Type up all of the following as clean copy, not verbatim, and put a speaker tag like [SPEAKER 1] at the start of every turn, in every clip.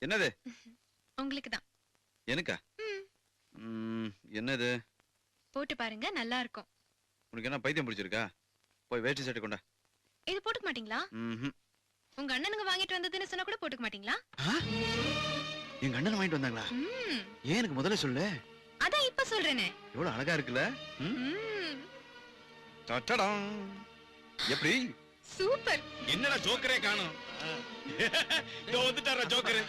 [SPEAKER 1] என்னது?
[SPEAKER 2] உங்களுக்கு தான்.
[SPEAKER 1] எனக்கா? என்னது?
[SPEAKER 2] போட்டு பாருங்க, நல்லா இருக்கும்.
[SPEAKER 1] உனக்கு என்ன பைத்தியம் பிடிச்சிருக்கா? போய் வேஷ்டி சட்டை கொண்டா.
[SPEAKER 2] இது போட்டுக்க மாட்டீங்களா? உங்க அண்ணனுங்க வாங்கிட்டு வந்ததுன்னு சொன்னா கூட போட்டுக்க மாட்டீங்களா?
[SPEAKER 1] எங்க அண்ணன் வாங்கிட்டு வந்தாங்களா? ஏன் எனக்கு முதல்ல சொல்லு.
[SPEAKER 2] அதான் இப்ப சொல்றேனே.
[SPEAKER 1] எவ்வளவு அழகா இருக்குல்ல? டடடம். எப்படி?
[SPEAKER 2] சூப்பர்.
[SPEAKER 3] என்னடா ஜோக்கரே காணோம். இதோ வந்துட்டாரா ஜோக்கர்.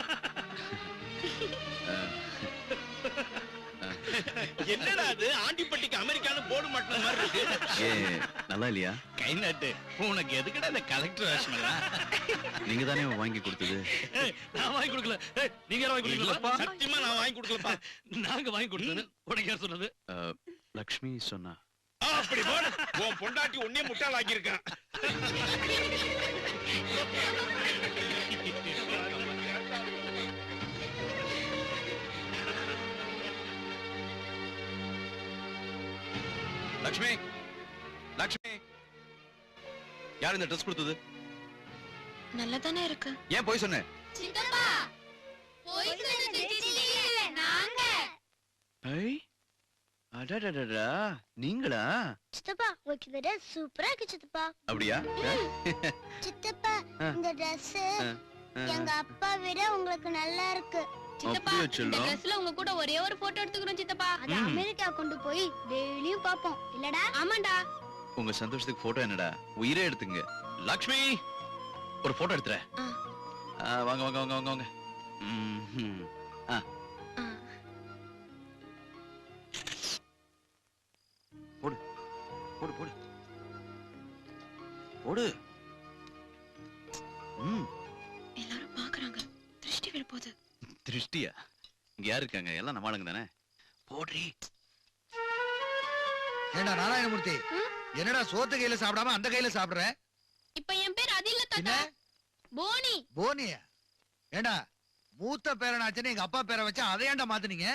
[SPEAKER 3] என்னடா அது ஆண்டிப்பட்டிக்கு அமெரிக்கான்னு போர்டு மாட்டன மாதிரி இருக்கு.
[SPEAKER 1] ஏ நல்லா இல்லையா?
[SPEAKER 3] கை நாட்டு உனக்கு எதுக்குடா இந்த கலெக்டர் வேஷமெல்லாம்?
[SPEAKER 1] நீங்க தானே வாங்கி கொடுத்தது.
[SPEAKER 3] நான் வாங்கி கொடுக்கல. நீங்க யாரும் வாங்கி கொடுக்கலப்பா? சத்தியமா நான் வாங்கி கொடுக்கலப்பா. நாங்க வாங்கி கொடுத்தது. உனக்கு யார் சொன்னது?
[SPEAKER 1] லக்ஷ்மி சொன்னா.
[SPEAKER 3] அப்படி போடு. உன் பொண்டாட்டி உன்னைய முட்டாள் ஆக்கி இருக்கான்.
[SPEAKER 1] லக்ஷ்மி, லக்ஷ்மி, யார் இந்த ட்ரெஸ் கொடுத்தது?
[SPEAKER 2] நல்லா தானே இருக்கு.
[SPEAKER 1] ஏன் போய் சொன்ன?
[SPEAKER 4] சித்தப்பா போய் சொன்னது சித்தியில நாங்க.
[SPEAKER 1] ஐ அடடடடா, நீங்களா?
[SPEAKER 4] சித்தப்பா உங்களுக்கு இந்த Dress சூப்பரா இருக்கு சித்தப்பா.
[SPEAKER 1] அப்படியா?
[SPEAKER 4] சித்தப்பா இந்த Dress எங்க அப்பா விட உங்களுக்கு நல்லா இருக்கு.
[SPEAKER 2] சித்தப்பா இந்த Dressல உங்க கூட ஒரே ஒரு போட்டோ எடுத்துக்கிறோம் சித்தப்பா.
[SPEAKER 4] அது அமெரிக்கா கொண்டு போய் டெய்லியும் பாப்போம். இல்லடா?
[SPEAKER 2] ஆமாண்டா.
[SPEAKER 1] உங்க சந்தோஷத்துக்கு போட்டோ என்னடா? உயிரே எடுத்துங்க. லக்ஷ்மி ஒரு போட்டோ எடுத்துற. வாங்க வாங்க வாங்க வாங்க வாங்க. போடு போடு போடு போடு.
[SPEAKER 2] எல்லாரும் பாக்குறாங்க. திருஷ்டி விழ போகுது.
[SPEAKER 1] திருஷ்டியா? இங்க யாரு இருக்காங்க? எல்லாம் நம்ம ஆளுங்க தானே. போடுறி.
[SPEAKER 5] ஏண்டா நாராயணமூர்த்தி, என்னடா சோத்து கையில சாப்பிடாம அந்த கையில சாப்பிடுற?
[SPEAKER 2] இப்ப என் பேர் அது இல்ல தாத்தா. போனி.
[SPEAKER 5] போனியா? ஏண்டா மூத்த பேரனாச்சுன்னு எங்க அப்பா பேரை வச்சா அதை ஏன்டா மாத்துனீங்க?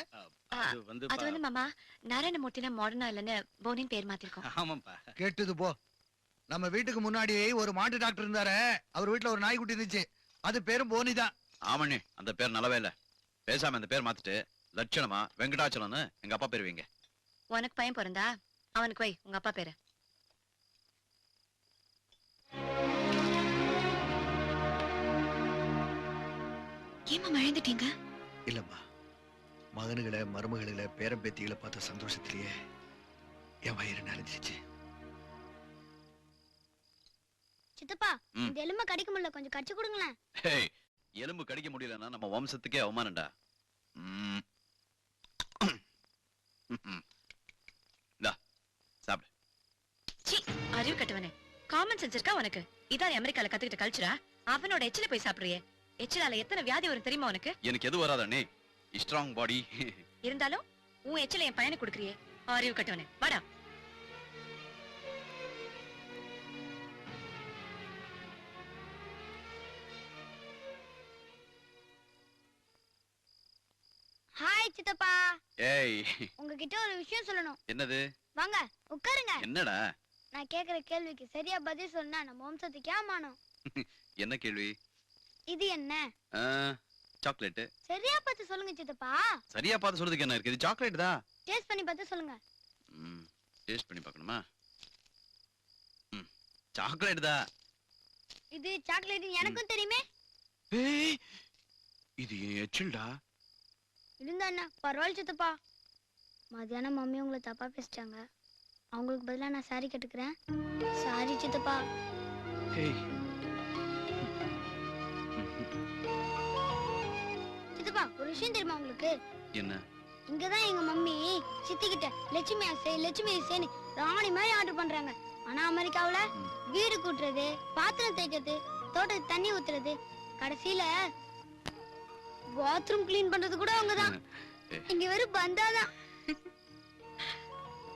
[SPEAKER 3] அது வந்து
[SPEAKER 2] மாமா நாராயணமூர்த்தினா மாடர்னா இல்லன்னு போனின் பேர் மாத்திருக்கோம்.
[SPEAKER 3] ஆமாப்பா.
[SPEAKER 5] கேட்டது போ. நம்ம வீட்டுக்கு முன்னாடி ஒரு மாட்டு டாக்டர் இருந்தாரு. அவர் வீட்டுல ஒரு நாய்க்குட்டி இருந்துச்சு. அது பேரும் போனி தான்.
[SPEAKER 1] ஆமண்ணே, அந்த பேர் நல்லவே இல்ல. பேசாம அந்த பேர் மாத்திட்டு லட்சணமா வெங்கடாச்சலம்னு எங்க அப்பா பேர் வைங்க.
[SPEAKER 2] உனக்கு பையன் பிறந்தா அவனுக்கு வை உங்க அப்பா பேரு. ஏமா மழந்துட்டீங்க?
[SPEAKER 5] இல்லம்மா, மகனுகளை மருமகளை பேரம்பேத்திகளை பார்த்த சந்தோஷத்திலேயே என் வயிறு நிறைஞ்சிருச்சு.
[SPEAKER 4] சித்தப்பா இந்த எலும்பை கடிக்க முடியல, கொஞ்சம் கடிச்சு கொடுங்களேன்.
[SPEAKER 1] எலும்பு கடிக்க முடியலன்னா நம்ம வம்சத்துக்கே அவமானம்டா. சாப்பிடு.
[SPEAKER 2] அறிவு கட்டவனே, காமன் சென்ஸ் இருக்கா உனக்கு? இதான் அமெரிக்கால கத்துக்கிட்ட கல்ச்சரா? அவனோட எச்சில போய் சாப்பிடுறியே. எச்சிலால எத்தனை வியாதி வரும் தெரியுமா உனக்கு?
[SPEAKER 1] எனக்கு எது வராதே. ஸ்ட்ராங் பாடி
[SPEAKER 2] இருந்தாலும் உன் எச்சில என் பையனுக்கு கொடுக்கறியே. அறிவு கட்டவனே, வாடா.
[SPEAKER 4] ஹாய் சித்தப்பா.
[SPEAKER 1] ஏய்,
[SPEAKER 4] உங்ககிட்ட ஒரு விஷயம் சொல்லணும்.
[SPEAKER 1] என்னது?
[SPEAKER 4] வாங்க உட்காருங்க.
[SPEAKER 1] என்னடா?
[SPEAKER 4] நான் கேக்குற கேள்விக்கு சரியா பதில் சொன்னா நம்ம வம்சத்துக்கு ஏமானம்.
[SPEAKER 1] என்ன கேள்வி?
[SPEAKER 4] இது என்ன?
[SPEAKER 1] சாக்லேட்.
[SPEAKER 4] சரியா பார்த்து சொல்லுங்க சித்தப்பா.
[SPEAKER 1] சரியா பார்த்து சொல்றதுக்கு என்ன இருக்கு? இது சாக்லேட் தான்.
[SPEAKER 4] டேஸ்ட் பண்ணி பார்த்து சொல்லுங்க.
[SPEAKER 1] டேஸ்ட் பண்ணி பார்க்கணுமா? சாக்லேட் தான்.
[SPEAKER 4] இது சாக்லேட் எனக்கும் தெரியுமே.
[SPEAKER 1] ஏய், இது எச்சில்டா.
[SPEAKER 4] இருந்தா என்ன பரவாயில்ல சித்தப்பா. மத்தியானம் மம்மி உங்களை தப்பா பேசிட்டாங்க. அவங்களுக்கு பதிலா நான் சாரி கட்டுக்கிறேன். சாரி சித்தப்பா. சித்தப்பா ஒரு விஷயம் தெரியுமா உங்களுக்கு?
[SPEAKER 1] என்ன?
[SPEAKER 4] இங்கதான் எங்க மம்மி சித்தி கிட்ட லட்சுமி ஆசை லட்சுமி ஆசைன்னு ராணி மாதிரி ஆர்டர் பண்றாங்க. ஆனா அமெரிக்காவுல வீடு கூட்டுறது, பாத்திரம் தேய்க்கிறது, தோட்டத்துக்கு தண்ணி ஊத்துறது, கடைசியில பாத்ரூம் கிளீன் பண்றது கூட அவங்கதான். இங்க வெறும் பந்தாதான்.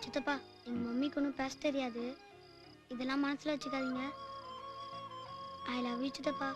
[SPEAKER 4] சித்தப்பா எங்க மம்மிக்கு ஒன்னும் பேச தெரியாது. இதெல்லாம் மனசுல வச்சுக்காதீங்க. ஐ லவ் யூ சித்தப்பா.